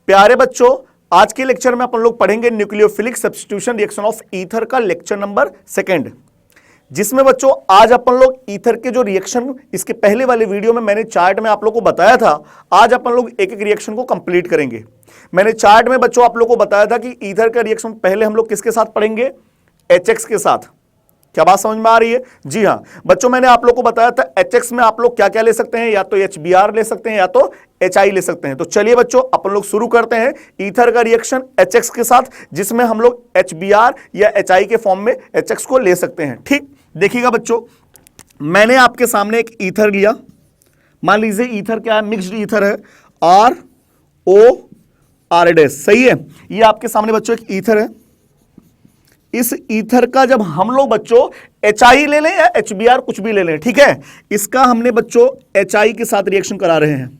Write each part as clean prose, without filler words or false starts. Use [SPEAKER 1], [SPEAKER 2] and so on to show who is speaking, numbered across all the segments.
[SPEAKER 1] प्यारे बच्चों, आज के लेक्चर में अपन लोग पढ़ेंगे nucleophilic substitution reaction of ether का लेक्चर नंबर 2, जिसमें बच्चों आज अपन लोग ईथर के जो रिएक्शन, इसके पहले वाले वीडियो में मैंने चार्ट में आप लोग को बताया था, आज अपन लोग एक एक रिएक्शन को कंप्लीट करेंगे। मैंने चार्ट में बच्चों आप लोग को बताया था कि ईथर का रिएक्शन पहले हम लोग किसके साथ पढ़ेंगे, HX के साथ। क्या बात समझ में आ रही है? जी हाँ बच्चों, मैंने आप लोग को बताया था HX में आप लोग क्या क्या ले सकते हैं, या तो HBr ले सकते हैं या तो HI ले सकते हैं। तो चलिए बच्चों अपन लोग शुरू करते हैं ईथर का रिएक्शन HX के साथ, जिसमें हम लोग HBr या HI के फॉर्म में HX को ले सकते हैं। ठीक, देखिएगा बच्चों, मैंने आपके सामने एक ईथर लिया। मान लीजिए ईथर क्या है, मिक्स्ड ईथर है, ROR डैश, सही है। ये आपके सामने बच्चों एक ईथर है। इस ईथर का जब हम लोग बच्चों HI ले लें या HBr कुछ भी ले लें, ठीक है, इसका हमने बच्चों HI के साथ रिएक्शन करा रहे हैं।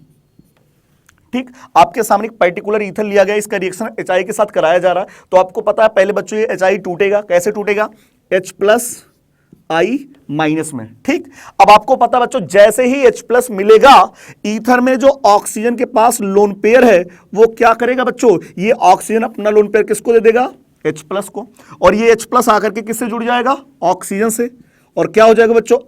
[SPEAKER 1] ठीक, आपके सामने एक पर्टिकुलर ईथर लिया गया, इसका रिएक्शन HI के साथ कराया जा रहा है। तो आपको पता है पहले बच्चों ये HI टूटेगा, कैसे टूटेगा, H+I- में। ठीक, अब आपको पता बच्चों जैसे ही H+ मिलेगा, ईथर में जो ऑक्सीजन के पास लोन पेयर है वो क्या करेगा बच्चों, ये ऑक्सीजन अपना लोन पेयर किसको दे देगा, H+ को, और ये H+ आकर के किससे जुड़ जाएगा, ऑक्सीजन से, और क्या हो जाएगा बच्चों,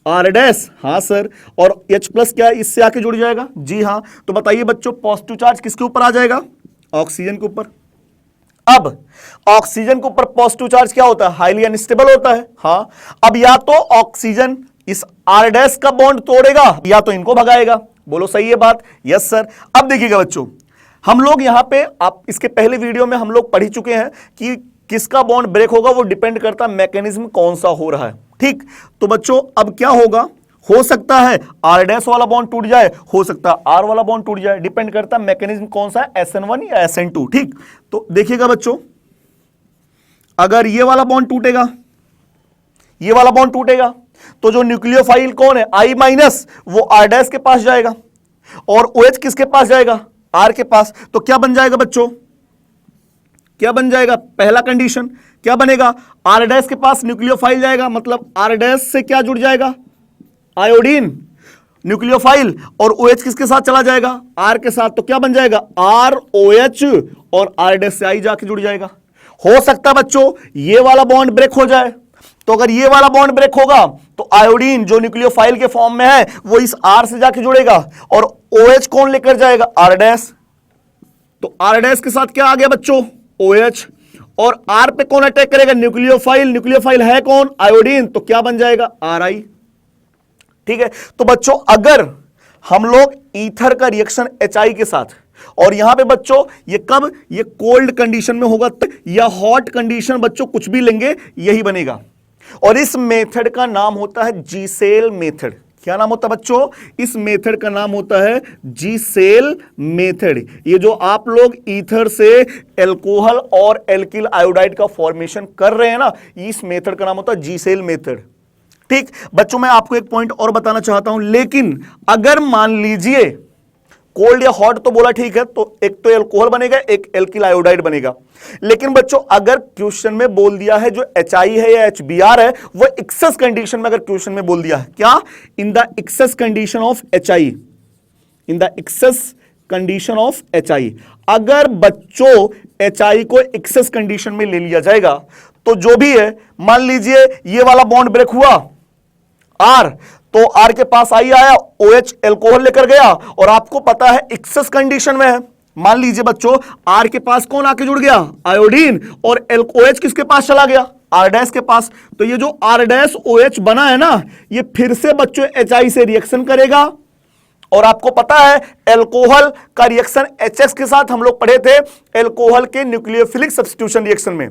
[SPEAKER 1] ROR डैश। हाँ सर, और H+ क्या इससे आके जुड़ जाएगा, जी हाँ। तो बताइए बच्चों पॉजिटिव चार्ज किसके ऊपर आ जाएगा, ऑक्सीजन के ऊपर। अब ऑक्सीजन के ऊपर पॉजिटिव चार्ज क्या होता है, हाईली अनस्टेबल होता है। हाँ, अब या तो ऑक्सीजन इस R डैश का बॉन्ड तोड़ेगा या तो इनको भगाएगा। बोलो सही है बात, यस सर। अब देखिएगा बच्चों, हम लोग यहां पे, आप इसके पहले वीडियो में हम लोग पढ़ ही चुके हैं कि किसका बॉन्ड ब्रेक होगा, वो डिपेंड करता है मैकेनिज्म कौन सा हो रहा है। ठीक, तो बच्चों अब क्या होगा, हो सकता है R डैश वाला बॉन्ड टूट जाए, हो सकता है R वाला बॉन्ड टूट जाए, डिपेंड करता है मैकेनिज्म कौन सा है, SN1 या SN2। ठीक, तो देखिएगा बच्चों, अगर ये वाला बॉन्ड टूटेगा, ये वाला बॉन्ड टूटेगा, तो जो न्यूक्लियोफाइल कौन है, I- वो R डैश के पास जाएगा, और OH किसके पास जाएगा, R के पास। तो क्या बन जाएगा बच्चों, क्या बन जाएगा, पहला कंडीशन क्या बनेगा, R डैश के पास न्यूक्लियोफाइल जाएगा, मतलब R डैश से क्या जुड़ जाएगा, आयोडीन न्यूक्लियोफाइल, और OH किसके साथ चला जाएगा, R के साथ। तो क्या बन जाएगा, ROH, और R डैश से I जाके जुड़ जाएगा। हो सकता है बच्चों ये वाला बॉन्ड ब्रेक हो जाए, तो अगर ये वाला बॉन्ड ब्रेक होगा तो आयोडीन जो न्यूक्लियोफाइल के फॉर्म में है वो इस R से जाके जुड़ेगा, और OH कौन लेकर जाएगा, R डैश। तो R डैश के साथ क्या आ गया बच्चों, OH, और R पे कौन अटैक करेगा, न्यूक्लियोफाइल। न्यूक्लियोफाइल है कौन, आयोडीन, तो क्या बन जाएगा, RI। ठीक है, तो बच्चों अगर हम लोग ईथर का रिएक्शन HI के साथ, और यहां पे बच्चों ये कब, ये कोल्ड कंडीशन में होगा या हॉट कंडीशन, बच्चों कुछ भी लेंगे यही बनेगा। और इस मेथड का नाम होता है जीसेल मेथड। क्या नाम होता है बच्चों, इस मेथड का नाम होता है जीसेल मेथड। ये जो आप लोग ईथर से एल्कोहल और एल्किल आयोडाइड का फॉर्मेशन कर रहे हैं ना, इस मेथड का नाम होता है जीसेल मेथड। ठीक बच्चों, मैं आपको एक पॉइंट और बताना चाहता हूं, लेकिन अगर मान लीजिए कोल्ड या हॉट तो बोला ठीक है, तो एक तो एल्कोहल बनेगा, एक एल्किल आयोडाइड बनेगा। लेकिन बच्चों अगर क्वेश्चन में बोल दिया है जो HI है या HBr है, वो एक्सेस कंडीशन में अगर क्वेश्चन में बोल दिया है, क्या, in the excess condition of HI, in the excess condition of HI, अगर बच्चों HI को एक्सेस कंडीशन में ले लिया जाएगा तो जो भी है, मान लीजिए ये वाला बॉन्ड ब्रेक हुआ R, तो R के पास I आया, OH एल्कोहल लेकर गया, और आपको पता है एक्सेस कंडीशन में है। मान लीजिए बच्चों R के पास कौन आके जुड़ गया, आयोडीन, और OH किसके पास चला गया, R डैश के पास। तो ये जो R डैश OH बना है ना, ये फिर से बच्चों HI से रिएक्शन करेगा। और आपको पता है एल्कोहल का रिएक्शन HX के साथ हम लोग पढ़े थे, एल्कोहल के न्यूक्लियोफिलिक सब्स्टिट्यूशन रिएक्शन में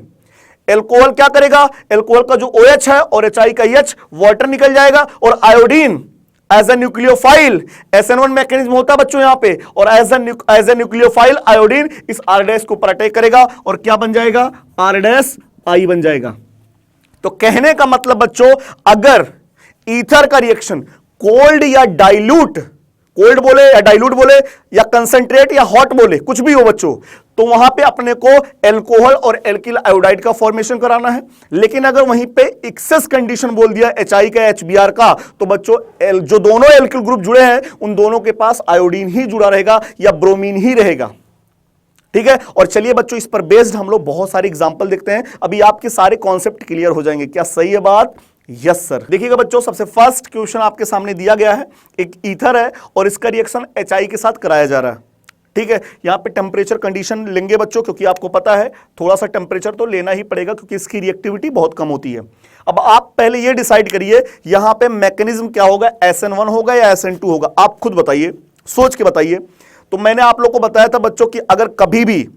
[SPEAKER 1] एल्कोहल क्या करेगा, एल्कोहल का जो OH है और HI का H, वाटर निकल जाएगा, और iodine as a nucleophile, SN1 mechanism होता है बच्चों यहां पे, और एज ए न्यूक्लियोफाइल आयोडीन इस R डैश को ऊपर अटैक करेगा, और क्या बन जाएगा, R डैश I बन जाएगा। तो कहने का मतलब बच्चों, अगर ईथर का रिएक्शन कोल्ड या डाइल्यूट, कोल्ड बोले या डाइल्यूट बोले या कंसंट्रेट या हॉट बोले, कुछ भी हो बच्चों, तो वहां पे अपने को एल्कोहल और एल्किल आयोडाइड का फॉर्मेशन कराना है। लेकिन अगर वहीं पे एक्सेस कंडीशन बोल दिया HI का HBr का, तो बच्चों जो दोनों एल्किल ग्रुप जुड़े हैं उन दोनों के पास आयोडीन ही जुड़ा रहेगा या ब्रोमीन ही रहेगा। ठीक है, और चलिए बच्चों इस पर बेस्ड हम लोग बहुत सारे एग्जांपल देखते हैं, अभी आपके सारे कॉन्सेप्ट क्लियर हो जाएंगे। क्या सही है बात? Yes sir. देखिएगा बच्चों, सबसे फर्स्ट क्वेश्चन आपके सामने दिया गया है, एक ईथर है और इसका रिएक्शन HI के साथ कराया जा रहा है। ठीक है, यहां पे टेम्परेचर कंडीशन लेंगे बच्चों, क्योंकि आपको पता है थोड़ा सा टेम्परेचर तो लेना ही पड़ेगा क्योंकि इसकी रिएक्टिविटी बहुत कम होती है। अब आप पहले ये डिसाइड करिए यहां पे मैकेनिज्म क्या होगा, SN1 होगा या SN2 होगा, आप खुद बताइए, सोच के बताइए। तो मैंने आप लोग को बताया था बच्चों कि अगर कभी भी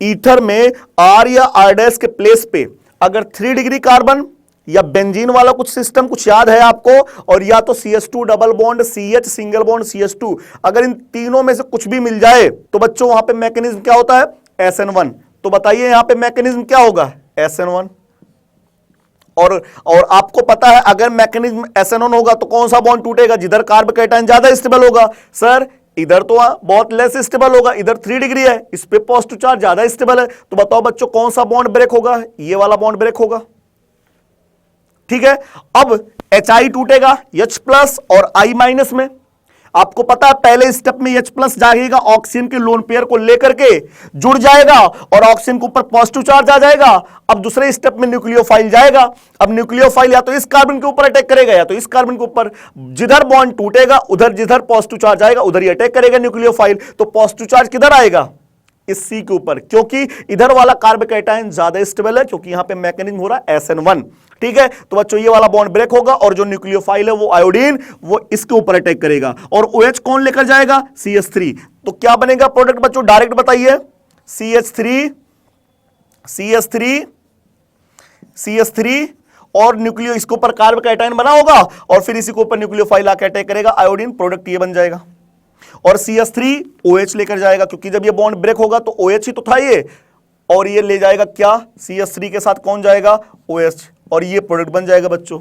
[SPEAKER 1] ईथर में R या R' के प्लेस पे अगर 3 डिग्री कार्बन या बेंजीन वाला कुछ सिस्टम कुछ याद है आपको, और या तो CH2 double bond, CH single bond, CH2, अगर इन तीनों में से कुछ भी मिल जाए तो बच्चों वहां पे मैकेनिज्म क्या होता है, SN1। तो बताइए यहां पे मैकेनिज्म क्या होगा, SN1। और आपको पता है अगर मैकेनिज्म SN1 होगा तो कौन सा बॉन्ड टूटेगा, जिधर कार्बोकैटायन ज्यादा स्टेबल होगा। सर इधर तो बहुत लेस स्टेबल होगा, इधर 3 डिग्री है, इस पे पॉजिटिव चार्ज ज्यादा स्टेबल है, तो बताओ बच्चों कौन सा बॉन्ड ब्रेक होगा, ये वाला बॉन्ड ब्रेक होगा। ठीक है, अब HI टूटेगा H+ और I- में। आपको पता है पहले स्टेप में H+ जाएगा, ऑक्सीजन के लोन पेयर को लेकर के जुड़ जाएगा और ऑक्सीजन के ऊपर पॉजिटिव चार्ज आ जाएगा। अब दूसरे स्टेप में न्यूक्लियोफाइल जाएगा। अब न्यूक्लियोफाइल या तो इस कार्बन के ऊपर अटैक करेगा या तो इस कार्बन के ऊपर, जिधर बॉन्ड टूटेगा उधर जिधर पॉजिटिव चार्ज आएगा उधर ही अटैक करेगा न्यूक्लियोफाइल। तो पॉजिटिव चार्ज किधर आएगा, इस C के ऊपर, क्योंकि इधर वाला कार्बोकैटायन ज्यादा स्टेबल है, क्योंकि यहां पे मैकेनिज्म हो रहा है SN1। ठीक है, तो बच्चों ये वाला बॉन्ड ब्रेक होगा और जो न्यूक्लियोफाइल है वो आयोडीन वो इसके ऊपर अटैक करेगा और OH कौन लेकर जाएगा, CH3। तो क्या बनेगा प्रोडक्ट बच्चों, डायरेक्ट बताइए, CH3 और न्यूक्लियो, इसके ऊपर कार्बोकैटायन बना होगा और फिर इसी के ऊपर न्यूक्लियोफाइल आकर अटैक करेगा, आयोडीन, प्रोडक्ट ये बन जाएगा। और CH3 OH लेकर जाएगा, क्योंकि जब ये बॉन्ड ब्रेक होगा तो OH ही तो था ये, और ये ले जाएगा क्या, CH3 के साथ कौन जाएगा, OH, और ये प्रोडक्ट बन जाएगा बच्चों।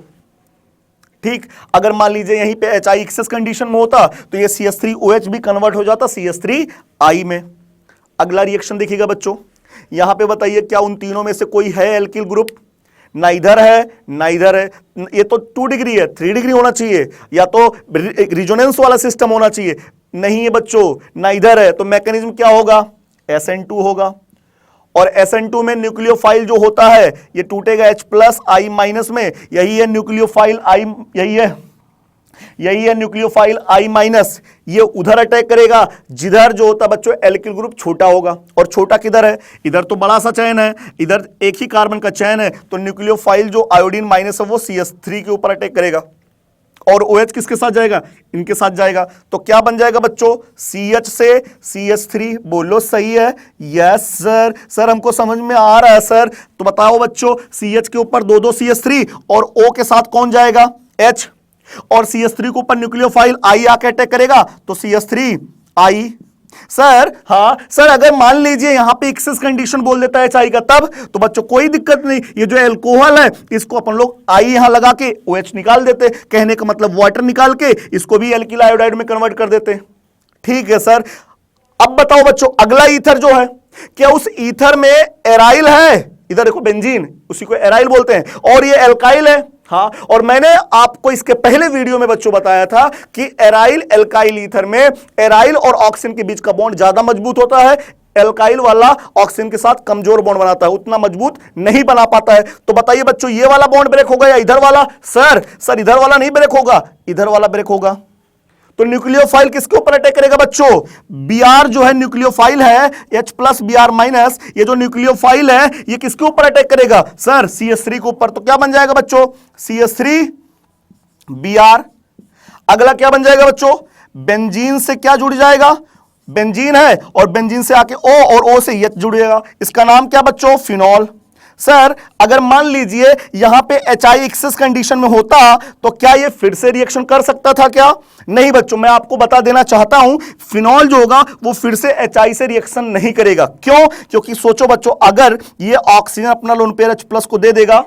[SPEAKER 1] ठीक, अगर मान लीजिए यहीं पे HI एक्सेस कंडीशन में होता तो ये CH3OH भी कन्वर्ट हो जाता CH3I में। अगला रिएक्शन देखिएगा बच्चों, यहां पे बताइए क्या उन तीनों में से कोई है एल्किल ग्रुप, ना इधर है ना इधर है, ये तो 2 डिग्री है, 3 डिग्री होना चाहिए, या तो रिजोनेंस वाला सिस्टम होना चाहिए, नहीं है बच्चों, ना इधर है, तो मैकेनिज्म क्या होगा, SN2 होगा। और SN2 में न्यूक्लियोफाइल जो होता है ये टूटेगा H+ I- में, यही है न्यूक्लियोफाइल यही है न्यूक्लियोफाइल I-, ये उधर अटैक करेगा जिधर जो होता बच्चों एल्किल ग्रुप छोटा होगा, और छोटा किधर है, इधर तो बड़ा सा चैन है, इधर एक ही कार्बन का चैन है, तो न्यूक्लियोफाइल जो आयोडीन माइनस है वो CH3 के ऊपर अटैक करेगा और OH किसके साथ जाएगा, इनके साथ जाएगा। तो क्या बन जाएगा बच्चों, CH से CH3, बोलो सही है, यस सर हमको समझ में आ रहा है सर। तो बताओ बच्चों, CH के ऊपर 2 CH3 और O के साथ कौन जाएगा, H, और CH3 के ऊपर न्यूक्लियोफाइल I आके अटैक करेगा तो CH3I। सर हाँ सर, अगर मान लीजिए यहां पे एक्सेस कंडीशन बोल देता है HI का, तब तो बच्चों कोई दिक्कत नहीं, ये जो एल्कोहल है इसको अपन लोग I यहां लगा के OH निकाल देते, कहने का मतलब वाटर निकाल के इसको भी एल्किल आयोडाइड में कन्वर्ट कर देते। ठीक है सर, अब बताओ बच्चों अगला ईथर जो है, क्या उस ईथर में एराइल है, इधर देखो बेंजीन, उसी को एराइल बोलते हैं, और ये एल्काइल है। हाँ, और मैंने आपको इसके पहले वीडियो में बच्चों बताया था कि एराइल एल्काइल ईथर में एराइल और ऑक्सीजन के बीच का बॉन्ड ज्यादा मजबूत होता है, एल्काइल वाला ऑक्सीजन के साथ कमजोर बॉन्ड बनाता है, उतना मजबूत नहीं बना पाता है। तो बताइए बच्चों ये वाला बॉन्ड ब्रेक होगा या इधर वाला, सर इधर वाला नहीं ब्रेक होगा, इधर वाला ब्रेक होगा। तो न्यूक्लियोफाइल किसके ऊपर अटैक करेगा बच्चों, Br जो है न्यूक्लियोफाइल है, H+ Br-, ये जो न्यूक्लियोफाइल है ये किसके ऊपर अटैक करेगा, सर CH3 के ऊपर। तो क्या बन जाएगा बच्चों, CH3Br। अगला क्या बन जाएगा बच्चों, बेंजीन से क्या जुड़ जाएगा, बेंजीन है और बेंजीन से आके O और O से H जुड़ेगा, इसका नाम क्या बच्चों, फिनॉल। सर अगर मान लीजिए यहां पे HI एक्सेस कंडीशन में होता तो क्या ये फिर से रिएक्शन कर सकता था क्या, नहीं बच्चों, मैं आपको बता देना चाहता हूं फिनॉल जो होगा वो फिर से HI से रिएक्शन नहीं करेगा। क्यों, क्योंकि सोचो बच्चों, अगर ये ऑक्सीजन अपना लोन पेयर H+ को दे देगा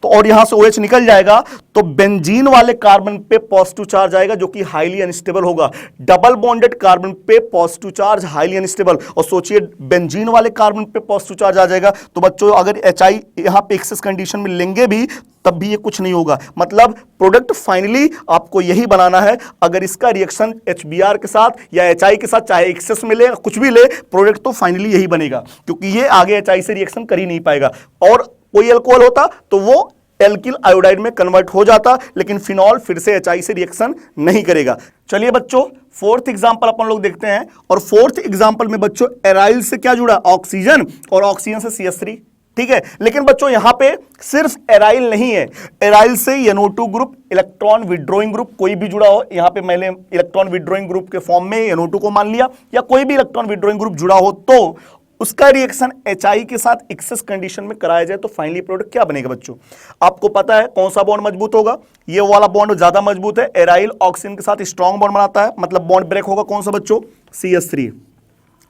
[SPEAKER 1] तो और यहां से OH निकल जाएगा तो बेंजीन वाले कार्बन पे पॉजिटिव चार्ज आएगा जो कि हाईली अनस्टेबल होगा। डबल बॉन्डेड कार्बन पे पॉजिटिव चार्ज हाईली अनस्टेबल, और सोचिए बेंजीन वाले कार्बन पे पॉजिटिव चार्ज आ जाएगा तो बच्चों अगर HI यहां पे एक्सेस कंडीशन में लेंगे भी तब भी ये कुछ नहीं होगा। मतलब प्रोडक्ट फाइनली आपको यही बनाना है। अगर इसका रिएक्शन HBr के साथ या HI के साथ चाहे एक्सेस में ले कुछ भी ले, प्रोडक्ट तो फाइनली यही बनेगा, क्योंकि ये आगे HI से रिएक्शन कर ही नहीं पाएगा। और कोई अल्कोहल होता तो वो एल्किल आयोडाइड में कन्वर्ट हो जाता, लेकिन फिनॉल फिर से HI से रिएक्शन नहीं करेगा। चलिए बच्चों फोर्थ एग्जांपल अपन लोग देखते हैं, और फोर्थ एग्जांपल में बच्चों एराइल से क्या जुड़ा, ऑक्सीजन, और ऑक्सीजन से CH3, ठीक है। लेकिन बच्चों यहां पे सिर्फ एराइल नहीं है, एराइल से NO2 group, electron withdrawing group कोई भी जुड़ा हो। यहां पे मैंने इलेक्ट्रॉन विड्रॉइंग ग्रुप के फॉर्म में NO2 को मान लिया, या कोई भी इलेक्ट्रॉन विड्रॉइंग ग्रुप जुड़ा हो तो उसका रिएक्शन HI के साथ एक्सेस कंडीशन में कराया जाए तो फाइनली प्रोडक्ट क्या बनेगा बच्चों। आपको पता है कौन सा बॉन्ड मजबूत होगा, ये वाला बॉन्ड ज्यादा मजबूत है। एराइल ऑक्सीजन के साथ स्ट्रॉन्ग बॉन्ड बनाता है, मतलब बॉन्ड ब्रेक होगा कौन सा बच्चों, CH3।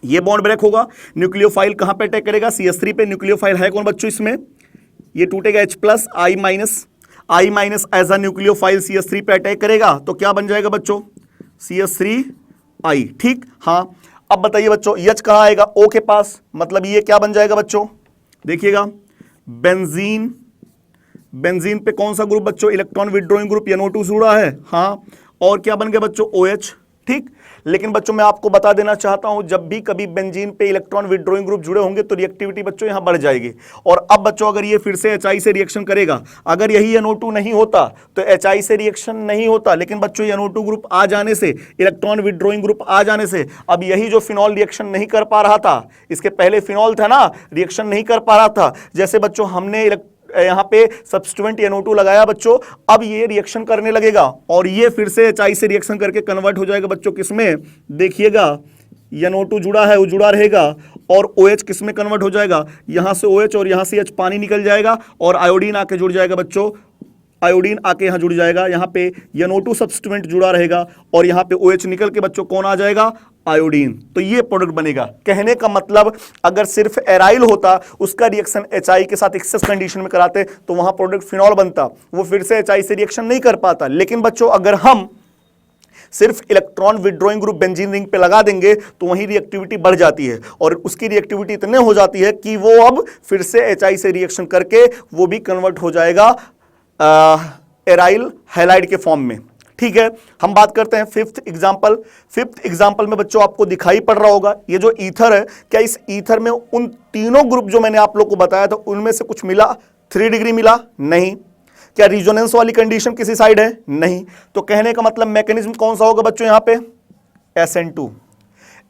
[SPEAKER 1] ये बॉन्ड ब्रेक होगा, न्यूक्लियोफाइल कहां पे अटैक करेगा, CH3 पे। न्यूक्लियोफाइल है कौन बच्चों इसमें, ये टूटेगा H+, I- as a nucleophile CH3 पे अटैक करेगा तो क्या बन जाएगा बच्चों, CH3I, ठीक। हाँ अब बताइए बच्चों H कहां आएगा, O के पास, मतलब ये क्या बन जाएगा बच्चों, देखिएगा बेंजीन, बेंजीन पे कौन सा ग्रुप बच्चों, इलेक्ट्रॉन विड्रॉइंग ग्रुप NO2 जुड़ा है, हाँ। और क्या बन गया बच्चों, OH, ठीक। लेकिन बच्चों मैं आपको बता देना चाहता हूं जब भी कभी बेंजीन पे इलेक्ट्रॉन विड्रॉइंग ग्रुप जुड़े होंगे तो रिएक्टिविटी बच्चों यहां बढ़ जाएगी। और अब बच्चों अगर ये फिर से HI से रिएक्शन करेगा, अगर यही NO2 नहीं होता तो HI से रिएक्शन नहीं होता, लेकिन बच्चों NO2 ग्रुप आ जाने से, इलेक्ट्रॉन विड्रॉइंग ग्रुप आ जाने से, अब यही जो फिनॉल रिएक्शन नहीं कर पा रहा था, इसके पहले फिनॉल था ना, रिएक्शन नहीं कर पा रहा था, जैसे बच्चों हमने यहां पे सब्स्टिट्यूएंट NO2 लगाया बच्चों, अब ये रिएक्शन करने लगेगा और ये फिर से HI से रिएक्शन करके कन्वर्ट हो जाएगा बच्चों किसमें, देखिएगा NO2 जुड़ा है वो जुड़ा रहेगा, और OH किस में कन्वर्ट हो जाएगा, यहां से OH और यहां से H पानी निकल जाएगा और आयोडीन आके जुड़ जाएगा बच्चों, आयोडीन आके यहां जुड़ जाएगा, यहां पे NO2 सब्स्टिट्यूएंट जुड़ा रहेगा और यहां पे OH निकल के बच्चों कौन आ जाएगा, आयोडीन। तो ये प्रोडक्ट बनेगा। कहने का मतलब अगर सिर्फ एराइल होता, उसका रिएक्शन HI के साथ एक्सेस कंडीशन में कराते तो वहां प्रोडक्ट फिनॉल बनता, वो फिर से HI से रिएक्शन नहीं कर पाता। लेकिन बच्चों अगर हम सिर्फ electron withdrawing group benzene ring पे लगा देंगे तो वहीं रिएक्टिविटी बढ़ जाती है, और उसकी रिएक्टिविटी इतने हो जाती है कि वो अब फिर से HI से रिएक्शन करके वो भी कन्वर्ट हो जाएगा एराइल हैलाइड के फॉर्म में, ठीक है। हम बात करते हैं फिफ्थ एग्जांपल। फिफ्थ एग्जांपल में बच्चों आपको दिखाई पड़ रहा होगा ये जो ईथर है, क्या इस ईथर में उन तीनों ग्रुप जो मैंने आप लोग को बताया था उनमें से कुछ मिला, 3 डिग्री मिला, नहीं। क्या रिजोनेंस वाली कंडीशन किसी साइड है, नहीं। तो कहने का मतलब मैकेनिज्म कौन सा होगा बच्चों, यहां पे SN2।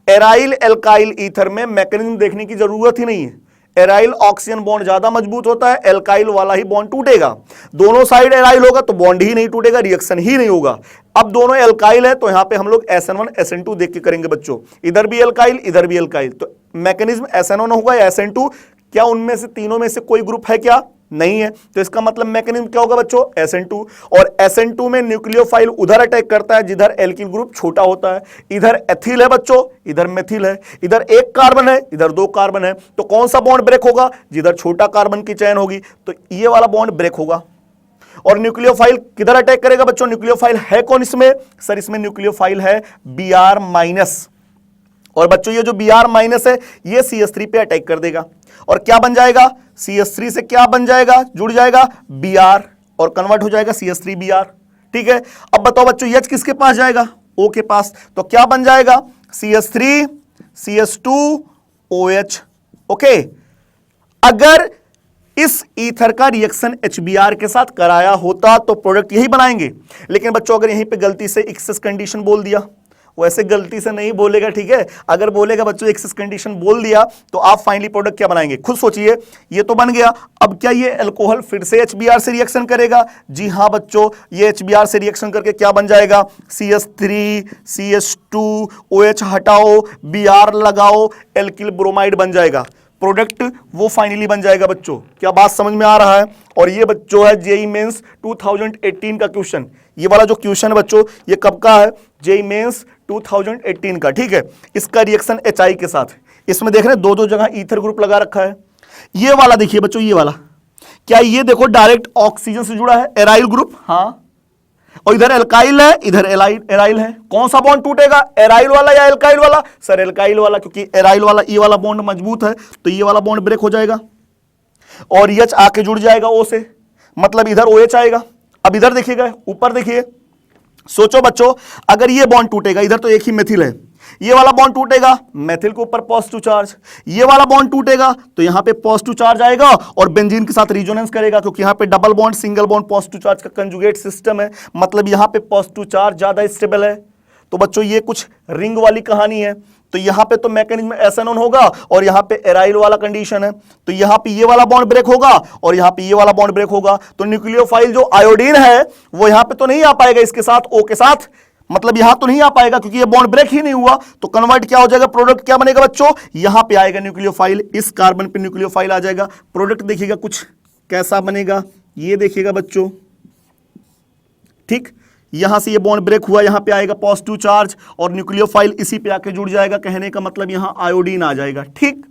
[SPEAKER 1] एराइल एल्काइल ईथर में मैकेनिज्म देखने की जरूरत ही नहीं है, एराइल ऑक्सीजन बॉन्ड ज्यादा मजबूत होता है, एल्काइल वाला ही बॉन्ड टूटेगा। दोनों साइड एराइल होगा तो बॉन्ड ही नहीं टूटेगा, रिएक्शन ही नहीं होगा। अब दोनों एल्काइल है तो यहां पे हम लोग SN1 SN2 देख के करेंगे बच्चों, इधर भी एल्काइल इधर भी एल्काइल, तो मैकेनिज्म SN1 होगा या SN2। क्या उनमें से तीनों में से कोई ग्रुप है क्या, नहीं है, तो इसका मतलब मैकेनिज्म क्या होगा बच्चों, SN2। और SN2 में न्यूक्लियोफाइल उधर अटैक करता है जिधर एल्किल ग्रुप छोटा होता है, इधर एथिल है बच्चों इधर मेथिल है, इधर एक कार्बन है इधर 2 कार्बन है, तो कौन सा बॉन्ड ब्रेक होगा, जिधर छोटा कार्बन की चैन होगी तो ये वाला बॉन्ड ब्रेक होगा। और न्यूक्लियोफाइल किधर अटैक करेगा बच्चों, न्यूक्लियोफाइल है कौन इसमें, सर इसमें न्यूक्लियोफाइल है Br-, और बच्चों ये जो Br- है ये CH3 पे अटैक कर देगा और क्या बन जाएगा, CH3 से क्या बन जाएगा, जुड़ जाएगा Br और कन्वर्ट हो जाएगा CH3Br, ठीक है। अब बताओ बच्चों H किसके पास जाएगा, O के पास, तो क्या बन जाएगा CH3 CH2 OH, ओके। अगर इस ईथर का रिएक्शन HBr के साथ कराया होता तो प्रोडक्ट यही बनाएंगे, लेकिन बच्चों अगर यहीं पे गलती से एक्सेस कंडीशन बोल दिया, वैसे गलती से नहीं बोलेगा, ठीक है, अगर बोलेगा बच्चों एक्सेस कंडीशन बोल दिया तो आप फाइनली प्रोडक्ट क्या बनाएंगे, खुद सोचिए। ये तो बन गया, अब क्या ये अल्कोहल फिर से HBr से रिएक्शन करेगा, जी हां बच्चों ये HBr से रिएक्शन करके क्या बन जाएगा, CH3 CH2 OH हटाओ Br लगाओ, एल्किल ब्रोमाइड बन जाएगा, प्रोडक्ट वो फाइनली बन जाएगा बच्चों। क्या बात समझ में आ रहा है। और ये बच्चों है जेईई मेंस 2018 का क्वेश्चन, ये वाला जो क्वेश्चन है बच्चों ये कब का है, जेईई मेंस 2018 का, ठीक है। इसका रिएक्शन HI के साथ, इसमें देख रहे हैं 2-2 जगह ईथर ग्रुप लगा रखा है। ये वाला देखिए बच्चों, ये वाला क्या ये देखो डायरेक्ट ऑक्सीजन से जुड़ा है, एराइल ग्रुप, हाँ, और इधर एल्काइल है, इधर एराइल है। कौन सा बॉन्ड टूटेगा, एराइल वाला या एल्काइल वाला? सर एल्काइल वाला, क्योंकि एराइल वाला ये वाला बॉन्ड मजबूत है, तो ये वाला बॉन्ड ब्रेक हो जाएगा और एच आके जुड़ जाएगा ओ से, मतलब इधर OH आएगा। अब इधर देखिएगा, ऊपर देखिए, सोचो बच्चों, अगर ये बॉन्ड टूटेगा, इधर तो एक ही मेथिल है, ये वाला बॉन्ड टूटेगा, मेथिल के ऊपर पॉजिटिव चार्ज, ये वाला बॉन्ड टूटेगा तो यहां पे पॉजिटिव चार्ज आएगा और बेंजीन के साथ रिजोनेंस करेगा, क्योंकि यहां पे double bond single bond positive charge का कंजुगेट सिस्टम है, मतलब यहां पे पॉजिटिव चार्ज ज्यादा स्टेबल है। तो बच्चों ये कुछ रिंग वाली कहानी है। तो यहां पे तो मैकेनिज्म एसएनओन होगा और यहां पे एराइल वाला कंडीशन है, तो यहां पे ये वाला बॉन्ड ब्रेक होगा और यहां पे ये वाला बॉन्ड ब्रेक होगा। तो न्यूक्लियोफाइल जो आयोडीन है वो यहां पे तो नहीं आ पाएगा इसके साथ, O के साथ, मतलब यहां तो नहीं आ पाएगा क्योंकि ये बॉन्ड ब्रेक ही नहीं हुआ। तो कन्वर्ट क्या हो जाएगा, प्रोडक्ट क्या बनेगा बच्चों, यहां पे आएगा न्यूक्लियोफाइल, इस कार्बन पे न्यूक्लियोफाइल आ जाएगा। प्रोडक्ट देखिएगा कुछ कैसा बनेगा, ये देखिएगा बच्चों, ठीक, यहां से ये बॉन्ड ब्रेक हुआ, यहां पे आएगा पॉजिटिव चार्ज और न्यूक्लियोफाइल इसी पे आके जुड़ जाएगा, कहने का मतलब यहां आयोडीन आ जाएगा। ठीक,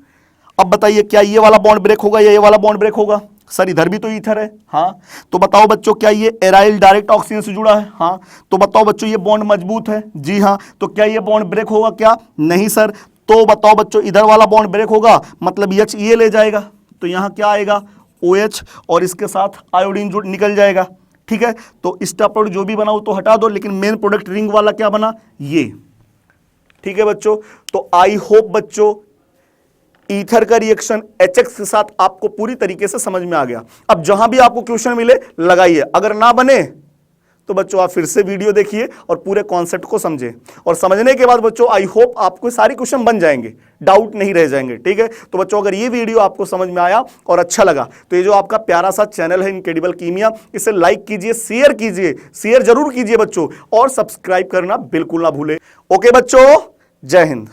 [SPEAKER 1] अब बताइए क्या ये वाला बॉन्ड ब्रेक होगा या ये वाला बॉन्ड ब्रेक होगा? सर इधर भी तो ईथर है, हाँ, तो बताओ बच्चों क्या ये एराइल डायरेक्ट ऑक्सीजन से जुड़ा है? हाँ, तो बताओ बच्चों ये बॉन्ड मजबूत है? जी हाँ, तो क्या ये बॉन्ड ब्रेक होगा क्या? नहीं सर। तो बताओ बच्चों इधर वाला बॉन्ड ब्रेक होगा, मतलब H ये ले जाएगा, तो यहां क्या आएगा, OH, और इसके साथ आयोडीन जुड़ निकल जाएगा। ठीक है, तो इसका प्रोडक्ट जो भी बना वो तो हटा दो, लेकिन मेन प्रोडक्ट रिंग वाला क्या बना, ये। ठीक है बच्चों, तो आई होप बच्चों ईथर का रिएक्शन HX के साथ आपको पूरी तरीके से समझ में आ गया। अब जहां भी आपको क्वेश्चन मिले लगाइए, अगर ना बने तो बच्चों आप फिर से वीडियो देखिए और पूरे कॉन्सेप्ट को समझें, और समझने के बाद बच्चों आई होप आपको सारी क्वेश्चन बन जाएंगे, डाउट नहीं रह जाएंगे। ठीक है, तो बच्चों अगर ये वीडियो आपको समझ में आया और अच्छा लगा तो ये जो आपका प्यारा सा चैनल है इनक्रेडिबल कीमिया, इसे लाइक कीजिए, शेयर कीजिए, शेयर जरूर कीजिए बच्चों, और सब्सक्राइब करना बिल्कुल ना भूलें। ओके बच्चों, जय हिंद।